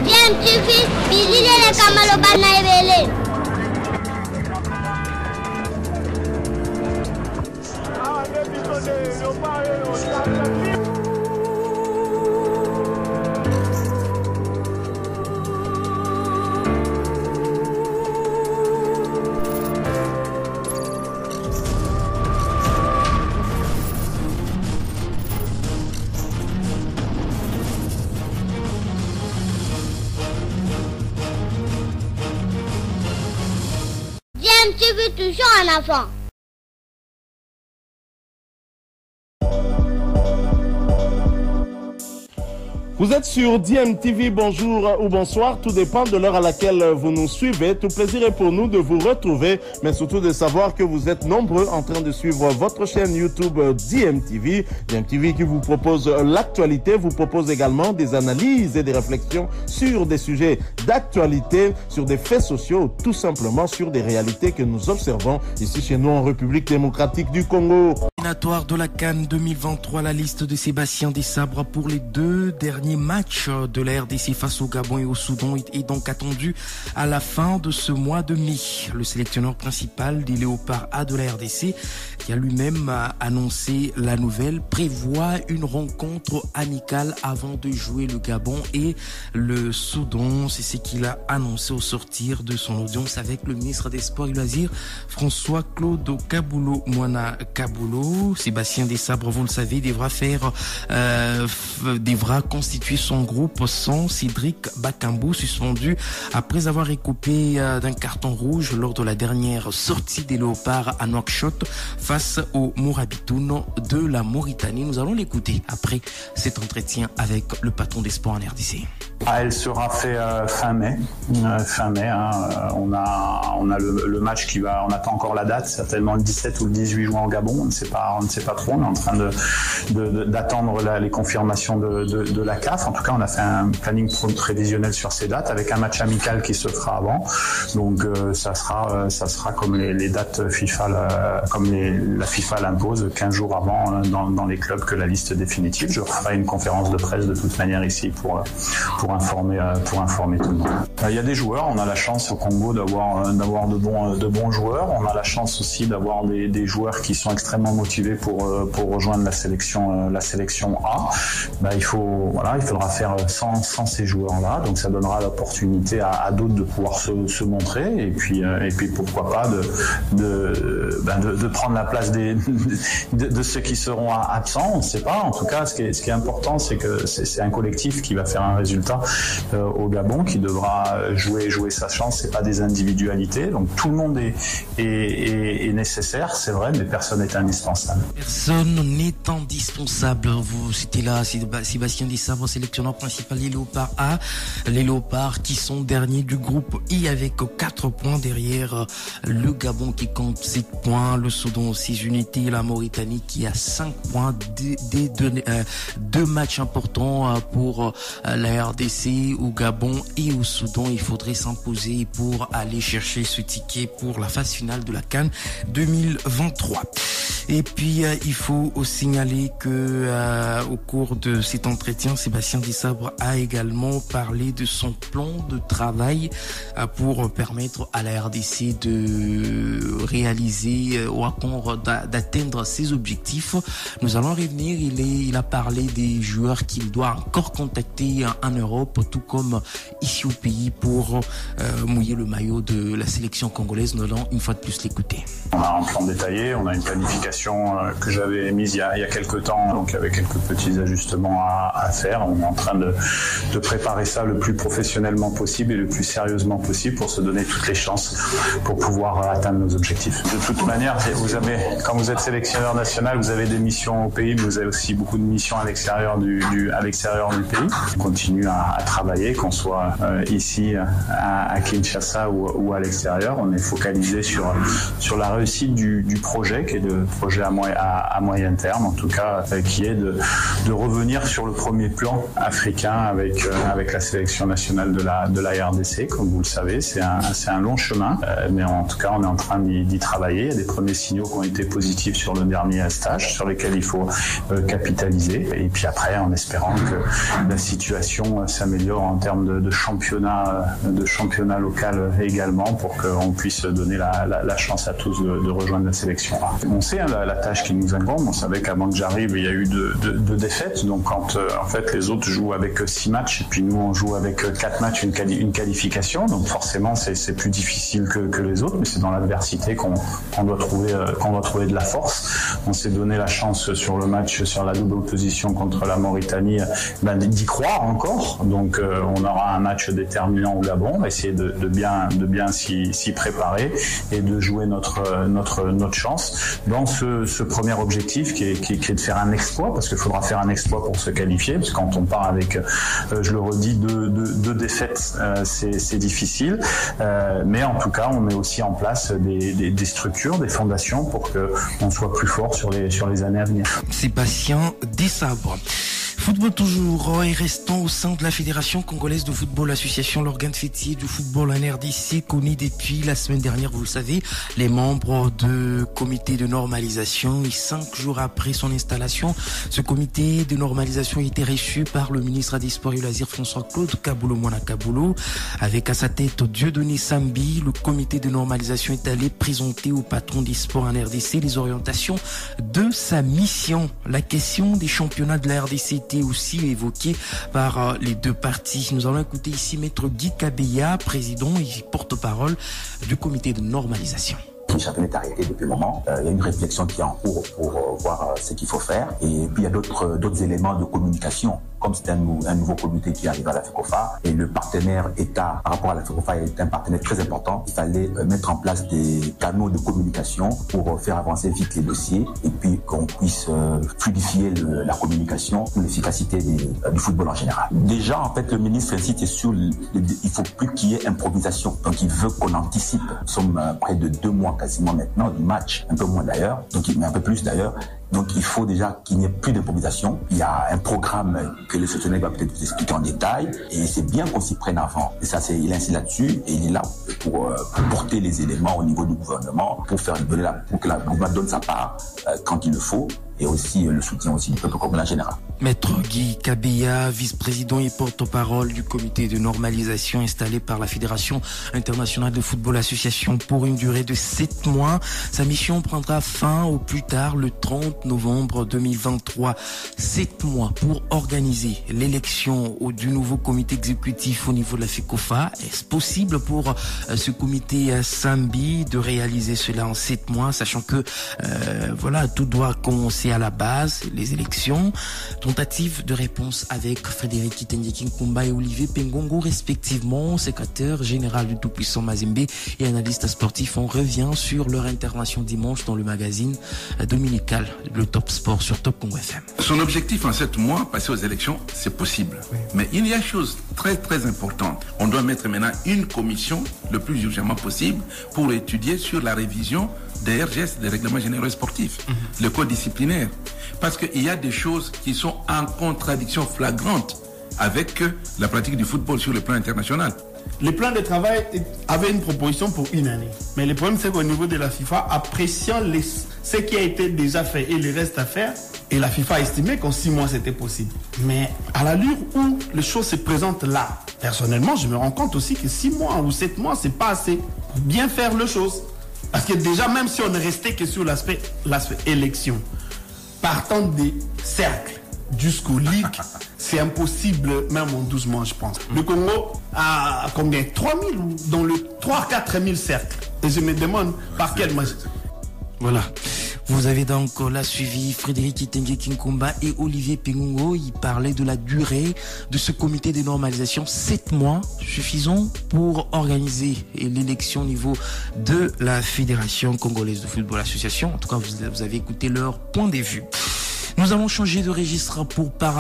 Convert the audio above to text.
DMTV, bilile kamalo bana ebele. DMTV toujours en avant. Vous êtes sur DMTV, bonjour ou bonsoir, tout dépend de l'heure à laquelle vous nous suivez. Tout plaisir est pour nous de vous retrouver, mais surtout de savoir que vous êtes nombreux en train de suivre votre chaîne YouTube DMTV. DMTV qui vous propose l'actualité, vous propose également des analyses et des réflexions sur des sujets d'actualité, sur des faits sociaux, tout simplement sur des réalités que nous observons ici chez nous en République démocratique du Congo. Éliminatoire de la CAN 2023, la liste de Sébastien Desabre pour les deux derniers matchs de la RDC face au Gabon et au Soudan est donc attendu à la fin de ce mois de mai. Le sélectionneur principal des Léopards A de la RDC, qui a lui-même annoncé la nouvelle, prévoit une rencontre amicale avant de jouer le Gabon et le Soudan. C'est ce qu'il a annoncé au sortir de son audience avec le ministre des Sports et Loisirs, François-Claude Kaboulou Moana Kaboulou. Sébastien Desabre, vous le savez, devra constituer son groupe sans Cédric Bakambu, suspendu après avoir écopé d'un carton rouge lors de la dernière sortie des Léopards à Nouakchott face au Mourabitoun de la Mauritanie. Nous allons l'écouter après cet entretien avec le patron des sports en RDC. Elle sera faite fin mai. On a le match qui va. On attend encore la date, certainement le 17 ou le 18 juin au Gabon. On ne sait pas trop. On est en train d'attendre les confirmations de la CAF. En tout cas, on a fait un planning prévisionnel sur ces dates avec un match amical qui se fera avant. Donc ça sera comme les dates FIFA, la FIFA l'impose 15 jours avant dans les clubs que la liste définitive. Je ferai une conférence de presse de toute manière ici pour informer tout le monde. Il y a des joueurs, on a la chance au Congo d'avoir de bons joueurs. On a la chance aussi d'avoir des joueurs qui sont extrêmement motivés pour rejoindre la sélection A. Il faudra faire sans ces joueurs-là. Donc ça donnera l'opportunité à d'autres de pouvoir se montrer et puis pourquoi pas de prendre la place de ceux qui seront absents. On ne sait pas. En tout cas, ce qui est important, c'est que c'est un collectif qui va faire un résultat au Gabon, qui devra jouer sa chance. C'est pas des individualités, donc tout le monde est nécessaire, c'est vrai, mais personne n'est indispensable. Personne n'est indispensable. Vous citez là Sébastien Desabre, sélectionneur principal des Léopards A, les Léopards qui sont derniers du groupe I avec 4 points derrière le Gabon qui compte 7 points, le Soudan aussi unité, la Mauritanie qui a 5 points, deux matchs importants pour la RDC au Gabon et au Soudan. Il faudrait s'imposer pour aller chercher ce ticket pour la phase finale de la CAN 2023. Et puis il faut signaler que au cours de cet entretien, Sébastien Desabre a également parlé de son plan de travail pour permettre à la RDC de réaliser ou encore d'atteindre ses objectifs. Nous allons revenir. Il a parlé des joueurs qu'il doit encore contacter en Europe, tout comme ici au pays, pour mouiller le maillot de la sélection congolaise. Nous allons une fois de plus l'écouter. On a un plan détaillé, on a une planification que j'avais mise il y a quelques temps, donc avec quelques petits ajustements à faire. On est en train de préparer ça le plus professionnellement possible et le plus sérieusement possible pour se donner toutes les chances pour pouvoir atteindre nos objectifs. De toute manière, quand vous êtes sélectionneur national, vous avez des missions au pays, mais vous avez aussi beaucoup de missions à l'extérieur du pays. On continue à à travailler, qu'on soit ici à Kinshasa ou à l'extérieur. On est focalisé sur la réussite du projet, qui est le projet à moyen terme, en tout cas, qui est de revenir sur le premier plan africain avec la sélection nationale de la RDC. Comme vous le savez, c'est un long chemin, mais en tout cas, on est en train d'y travailler. Il y a des premiers signaux qui ont été positifs sur le dernier stage, sur lesquels il faut capitaliser. Et puis après, en espérant que la situation s'améliore en termes de championnat local également, pour qu'on puisse donner la chance à tous de rejoindre la sélection. On sait la tâche qui nous incombe. On savait qu'avant que j'arrive, il y a eu deux défaites. Donc quand en fait les autres jouent avec 6 matchs et puis nous on joue avec 4 matchs, une qualification. Donc forcément c'est plus difficile que les autres, mais c'est dans l'adversité qu'on doit trouver de la force. On s'est donné la chance sur le match, sur la double opposition contre la Mauritanie, d'y croire encore. Donc on aura un match déterminant au Gabon. On va essayer de bien s'y préparer et de jouer notre chance dans ce premier objectif qui est de faire un exploit, parce qu'il faudra faire un exploit pour se qualifier, parce que quand on part avec, je le redis, deux défaites, c'est difficile, mais en tout cas on met aussi en place des structures, des fondations pour qu'on soit plus fort sur les années à venir. Sébastien Desabre. Football toujours, et restant au sein de la Fédération congolaise de football, association, l'organe fêtier du football en RDC, connu depuis la semaine dernière, vous le savez, les membres du comité de normalisation. Et 5 jours après son installation, ce comité de normalisation a été reçu par le ministre des Sports et du Loisir, François-Claude Kaboulo-Mwana Kaboulo. Avec à sa tête Dieudonné Sambi, le comité de normalisation est allé présenter au patron des sports en RDC les orientations de sa mission. La question des championnats de la RDC aussi évoqué par les deux parties. Nous allons écouter ici Maître Guy Kabeya, président et porte-parole du comité de normalisation. Le championnat est arrêté depuis un moment. Il y a une réflexion qui est en cours pour voir ce qu'il faut faire. Et puis il y a d'autres éléments de communication. Comme c'est un nouveau comité qui arrive à la FECOFA et le partenaire État par rapport à la FECOFA est un partenaire très important, il fallait mettre en place des canaux de communication pour faire avancer vite les dossiers et puis qu'on puisse fluidifier la communication pour l'efficacité du football en général. Déjà, en fait, le ministre insiste sur il faut plus qu'il y ait improvisation. Donc, il veut qu'on anticipe. Nous sommes près de 2 mois quasiment maintenant du match, un peu moins d'ailleurs, mais un peu plus d'ailleurs. Donc, il faut déjà qu'il n'y ait plus d'improvisation. Il y a un programme que le sélectionneur va peut-être vous expliquer en détail. Et c'est bien qu'on s'y prenne avant. Et ça, il insiste là-dessus. Et il est là pour porter les éléments au niveau du gouvernement, pour que le gouvernement donne sa part quand il le faut. Et aussi le soutien aussi du peuple congolais en général. Maître Guy Kabeya, vice-président et porte-parole du comité de normalisation installé par la Fédération internationale de football association pour une durée de 7 mois. Sa mission prendra fin au plus tard le 30 novembre 2023. 7 mois pour organiser l'élection du nouveau comité exécutif au niveau de la FECOFA. Est-ce possible pour ce comité Sambi de réaliser cela en 7 mois, sachant que tout doit commencer à la base, les élections. Tentative de réponse avec Frédéric Kitenge Nkumba et Olivier Pengongo, respectivement, secrétaire général du tout-puissant Mazembe et analyste sportif. On revient sur leur intervention dimanche dans le magazine dominical, le Top Sport sur Top Congo FM. Son objectif en 7 mois, passer aux élections, c'est possible. Oui. Mais il y a une chose très très importante. On doit mettre maintenant une commission le plus urgemment possible pour étudier sur la révision des RGS, des règlements généraux sportifs, le code disciplinaire. Parce qu'il y a des choses qui sont en contradiction flagrante avec la pratique du football sur le plan international. Le plan de travail avait une proposition pour 1 année. Mais le problème, c'est qu'au niveau de la FIFA, appréciant ce qui a été déjà fait et le reste à faire, et la FIFA a estimé qu'en 6 mois, c'était possible. Mais à l'allure où les choses se présentent là, personnellement, je me rends compte aussi que 6 mois ou 7 mois, c'est pas assez pour bien faire les choses. Parce que déjà, même si on ne restait que sur l'aspect élection, partant des cercles jusqu'aux ligues, c'est impossible, même en 12 mois, je pense. Le Congo a combien? 3000 ou dans le 3-4 000 cercles. Et je me demande par quel moyen. Voilà. Vous avez donc là suivi Frédéric Kitenge Nkumba et Olivier Pengongo. Ils parlaient de la durée de ce comité de normalisation. 7 mois suffisant pour organiser l'élection au niveau de la Fédération congolaise de football association. En tout cas, vous avez écouté leur point de vue. Nous allons changer de registre pour parler